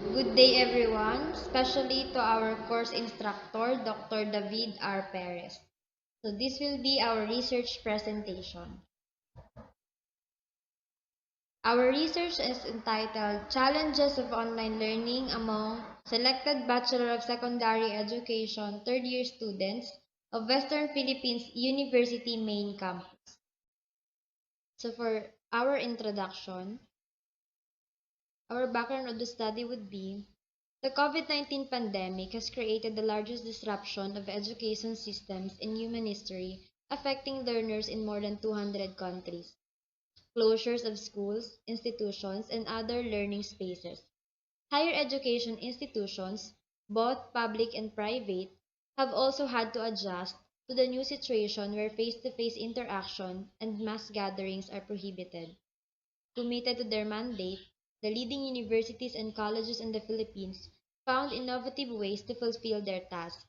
Good day, everyone, especially to our course instructor, Dr. David R. Perez. So this will be our research presentation. Our research is entitled Challenges of Online Learning Among Selected Bachelor of Secondary Education Third Year Students of Western Philippines University Main Campus. So for our introduction, our background of the study would be the COVID-19 pandemic has created the largest disruption of education systems in human history, affecting learners in more than 200 countries. Closures of schools, institutions, and other learning spaces. Higher education institutions, both public and private, have also had to adjust to the new situation where face-to-face interaction and mass gatherings are prohibited. Committed to their mandate, the leading universities and colleges in the Philippines found innovative ways to fulfill their task.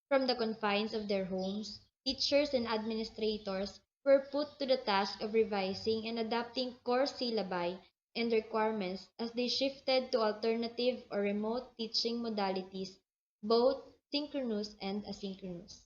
From the confines of their homes, teachers and administrators were put to the task of revising and adapting core syllabi and requirements as they shifted to alternative or remote teaching modalities, both synchronous and asynchronous.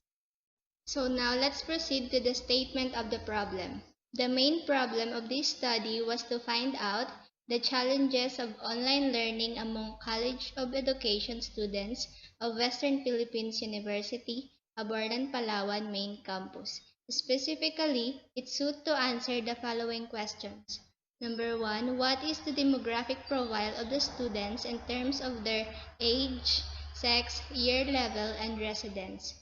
So now let's proceed to the statement of the problem. The main problem of this study was to find out the challenges of online learning among College of Education students of Western Philippines University, Abordan, Palawan main campus. Specifically, it sought to answer the following questions. Number 1, what is the demographic profile of the students in terms of their age, sex, year level, and residence?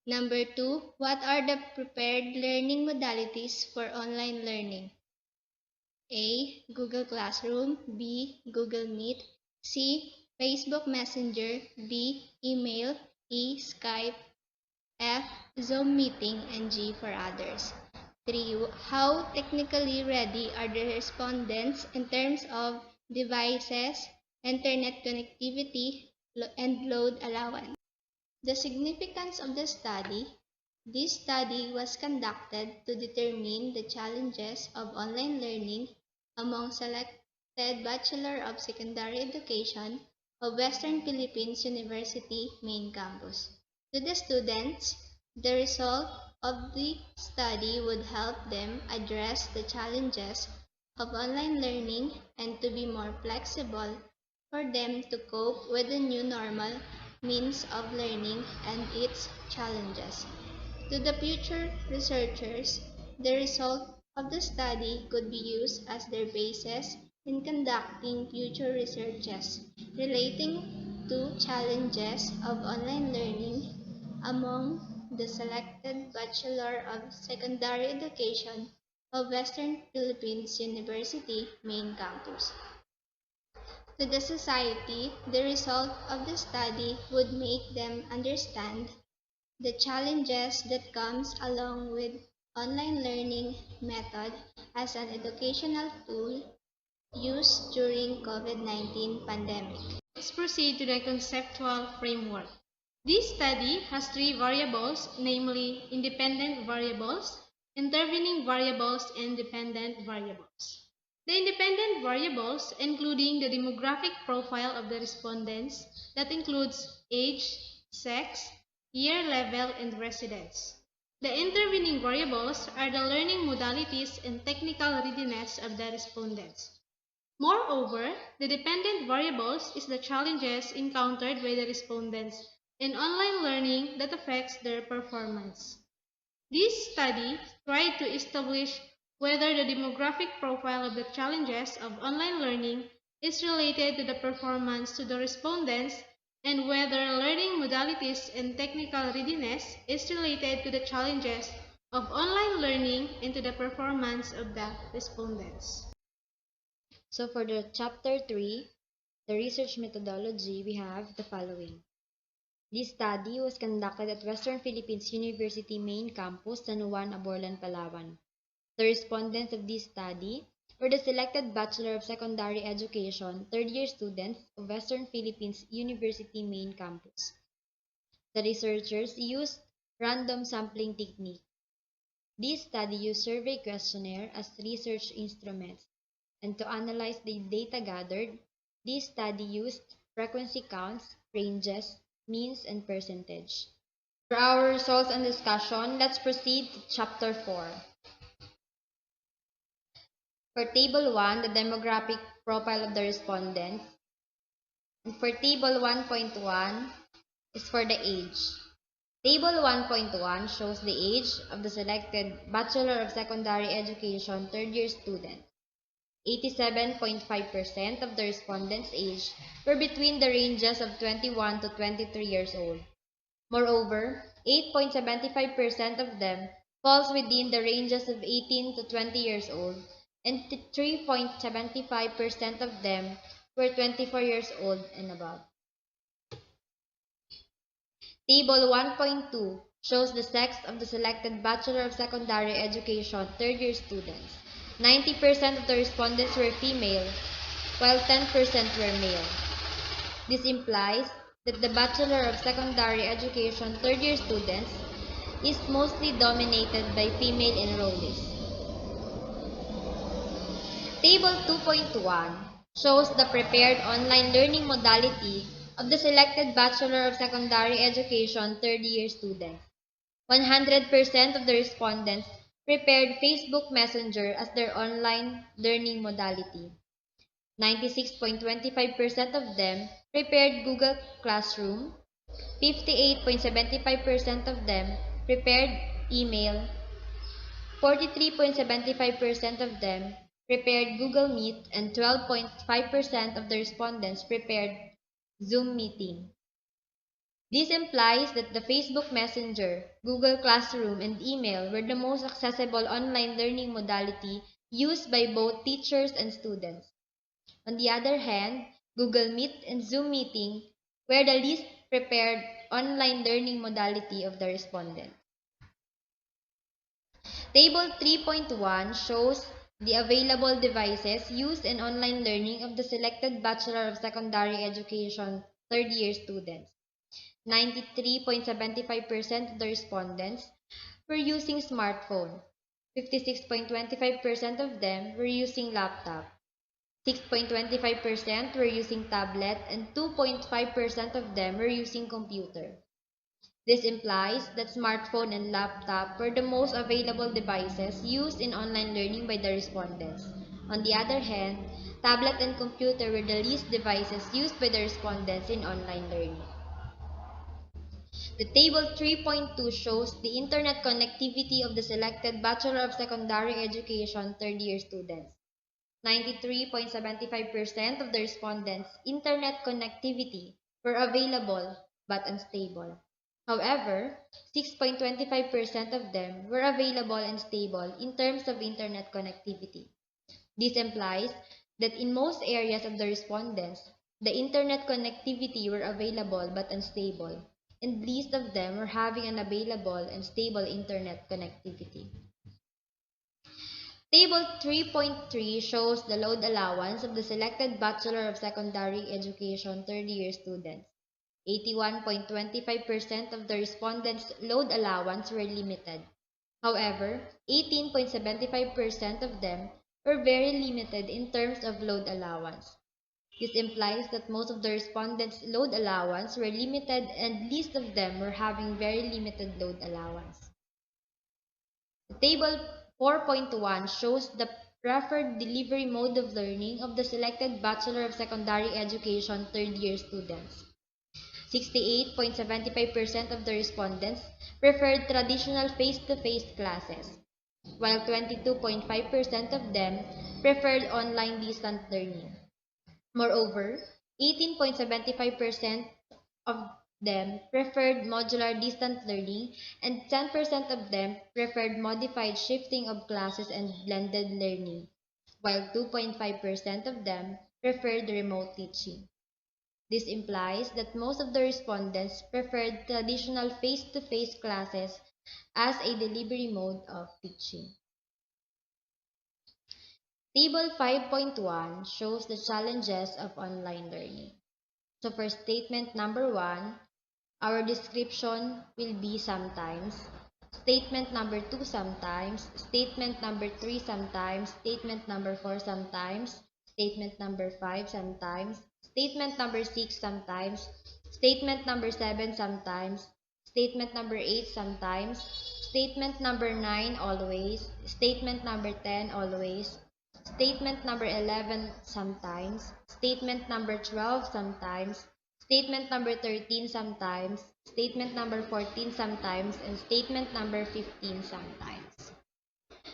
Number 2, what are the prepared learning modalities for online learning? A. Google Classroom. B. Google Meet. C. Facebook Messenger. D. Email. E. Skype. F. Zoom Meeting. And G for others. 3. How technically ready are the respondents in terms of devices, internet connectivity, and load allowance? The significance of the study. This study was conducted to determine the challenges of online learning among selected Bachelor of Secondary Education of Western Philippines University main campus. To the students, the result of the study would help them address the challenges of online learning and to be more flexible for them to cope with the new normal means of learning and its challenges. To the future researchers, the result of the study could be used as their basis in conducting future researches relating to challenges of online learning among the selected Bachelor of Secondary Education of Western Philippines University main campus. To the society, the result of the study would make them understand the challenges that comes along with online learning method as an educational tool used during COVID-19 pandemic. Let's proceed to the conceptual framework. This study has three variables, namely independent variables, intervening variables, and dependent variables. The independent variables, including the demographic profile of the respondents, that includes age, sex, year level, and residence. The intervening variables are the learning modalities and technical readiness of the respondents. Moreover, the dependent variables is the challenges encountered by the respondents in online learning that affects their performance. This study tried to establish whether the demographic profile of the challenges of online learning is related to the performance to the respondents and whether learning modalities and technical readiness is related to the challenges of online learning and to the performance of the respondents. So for the chapter 3, the research methodology, we have the following. This study was conducted at Western Philippines University main campus, San Juan, Aborlan, Palawan. The respondents of this study were the selected Bachelor of Secondary Education third-year students of Western Philippines University main campus. The researchers used random sampling technique. This study used survey questionnaire as research instruments and to analyze the data gathered, This study used frequency counts, ranges, means, and percentage. For our results and discussion, let's proceed to Chapter 4. For Table 1, the demographic profile of the respondents. And for Table 1.1 is for the age. Table 1.1 shows the age of the selected Bachelor of Secondary Education third-year student. 87.5% of the respondents' age were between the ranges of 21 to 23 years old. Moreover, 8.75% of them falls within the ranges of 18 to 20 years old, and 3.75% of them were 24 years old and above. Table 1.2 shows the sex of the selected Bachelor of Secondary Education third-year students. 90% of the respondents were female, while 10% were male. This implies that the Bachelor of Secondary Education third-year students is mostly dominated by female enrollees. Table 2.1 shows the prepared online learning modality of the selected Bachelor of Secondary Education third-year students. 100% of the respondents prepared Facebook Messenger as their online learning modality. 96.25% of them prepared Google Classroom. 58.75% of them prepared email. 43.75% of them prepared Google Meet, and 12.5% of the respondents prepared Zoom meeting. This implies that the Facebook Messenger, Google Classroom, and email were the most accessible online learning modality used by both teachers and students. On the other hand, Google Meet and Zoom meeting were the least prepared online learning modality of the respondents. Table 3.1 shows the available devices used in online learning of the selected Bachelor of Secondary Education third-year students. 93.75% of the respondents were using smartphone. 56.25% of them were using laptop. 6.25% were using tablet, and 2.5% of them were using computer. This implies that smartphone and laptop were the most available devices used in online learning by the respondents. On the other hand, tablet and computer were the least devices used by the respondents in online learning. The table 3.2 shows the internet connectivity of the selected Bachelor of Secondary Education third-year students. 93.75% of the respondents' internet connectivity were available but unstable. However, 6.25% of them were available and stable in terms of internet connectivity. This implies that in most areas of the respondents, the internet connectivity were available but unstable, and least of them were having an available and stable internet connectivity. Table 3.3 shows the load allowance of the selected Bachelor of Secondary Education third-year students. 81.25% of the respondents' load allowance were limited. However, 18.75% of them were very limited in terms of load allowance. This implies that most of the respondents' load allowance were limited, and least of them were having very limited load allowance. The table 4.1 shows the preferred delivery mode of learning of the selected Bachelor of Secondary Education third-year students. 68.75% of the respondents preferred traditional face-to-face classes, while 22.5% of them preferred online distant learning. Moreover, 18.75% of them preferred modular distant learning, and 10% of them preferred modified shifting of classes and blended learning, while 2.5% of them preferred remote teaching. This implies that most of the respondents preferred traditional face-to-face classes as a delivery mode of teaching. Table 5.1 shows the challenges of online learning. So for statement number 1, our description will be sometimes, statement number 2 sometimes, statement number 3 sometimes, statement number 4 sometimes, statement number 5 sometimes, Statement number 6 sometimes, statement number 7 sometimes, statement number 8 sometimes, statement number 9 always, statement number 10 always, statement number 11 sometimes, statement number 12 sometimes, statement number 13 sometimes, statement number 14 sometimes, and statement number 15 sometimes.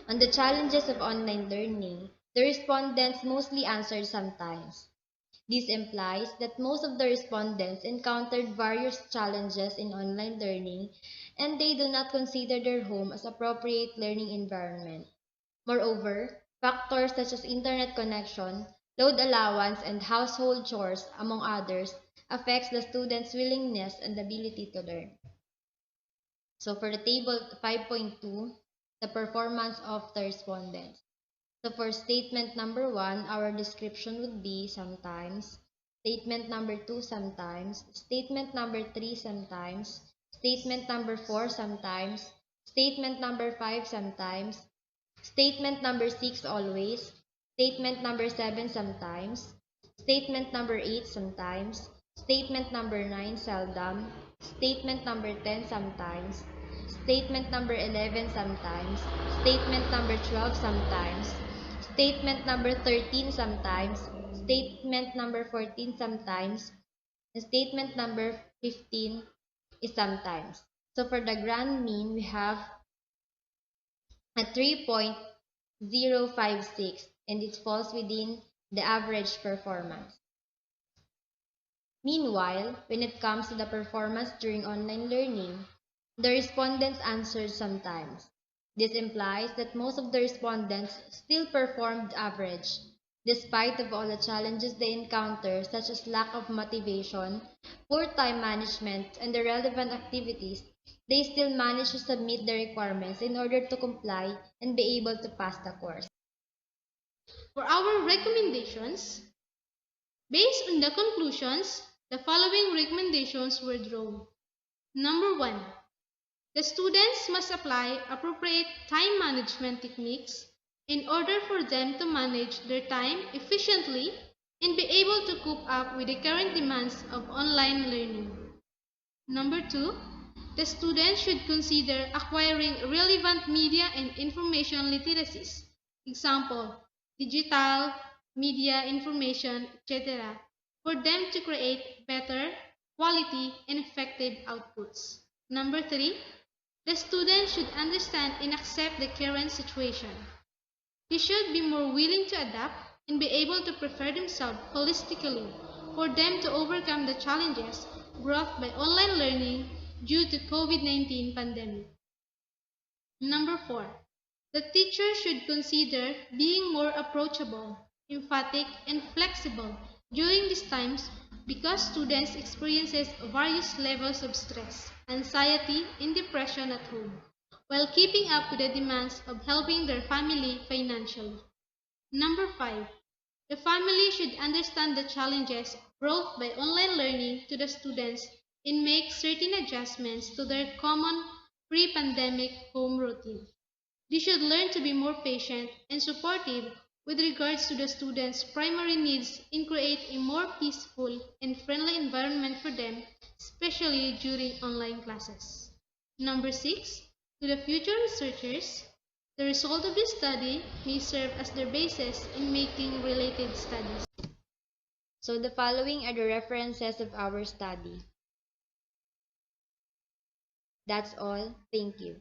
On the challenges of online learning, the respondents mostly answered sometimes. This implies that most of the respondents encountered various challenges in online learning and they do not consider their home as appropriate learning environment. Moreover, factors such as internet connection, load allowance, and household chores, among others, affects the students' willingness and ability to learn. So for the table 5.2, the performance of the respondents. So for statement number 1, our description would be sometimes, statement number 2 sometimes, statement number 3 sometimes, statement number 4 sometimes, statement number 5 sometimes, statement number 6 always, statement number 7 sometimes, statement number 8 sometimes, statement number 9 seldom, statement number 10 sometimes, statement number 11 sometimes, statement number 12 sometimes, statement number 13 sometimes, statement number 14 sometimes, and statement number 15 is sometimes. So for the grand mean, we have a 3.056 and it falls within the average performance. Meanwhile, when it comes to the performance during online learning, the respondents answered sometimes. This implies that most of the respondents still performed average, despite of all the challenges they encounter such as lack of motivation, poor time management, and the relevant activities. They still manage to submit the requirements in order to comply and be able to pass the course. For our recommendations, based on the conclusions, the following recommendations were drawn. Number 1. The students must apply appropriate time management techniques in order for them to manage their time efficiently and be able to cope up with the current demands of online learning. Number 2. The students should consider acquiring relevant media and information literacies. Example, digital, media, information, etc. for them to create better, quality, and effective outputs. Number 3. The student should understand and accept the current situation. He should be more willing to adapt and be able to prepare themselves holistically for them to overcome the challenges brought by online learning due to COVID-19 pandemic. Number 4. The teacher should consider being more approachable, emphatic, and flexible during these times because students experiences various levels of stress, anxiety, and depression at home, while keeping up with the demands of helping their family financially. Number 5. The family should understand the challenges brought by online learning to the students and make certain adjustments to their common pre-pandemic home routine. They should learn to be more patient and supportive with regards to the students' primary needs and create a more peaceful and friendly environment for them, especially during online classes. Number 6. To the future researchers, the result of this study may serve as their basis in making related studies. So the following are the references of our study. That's all. Thank you.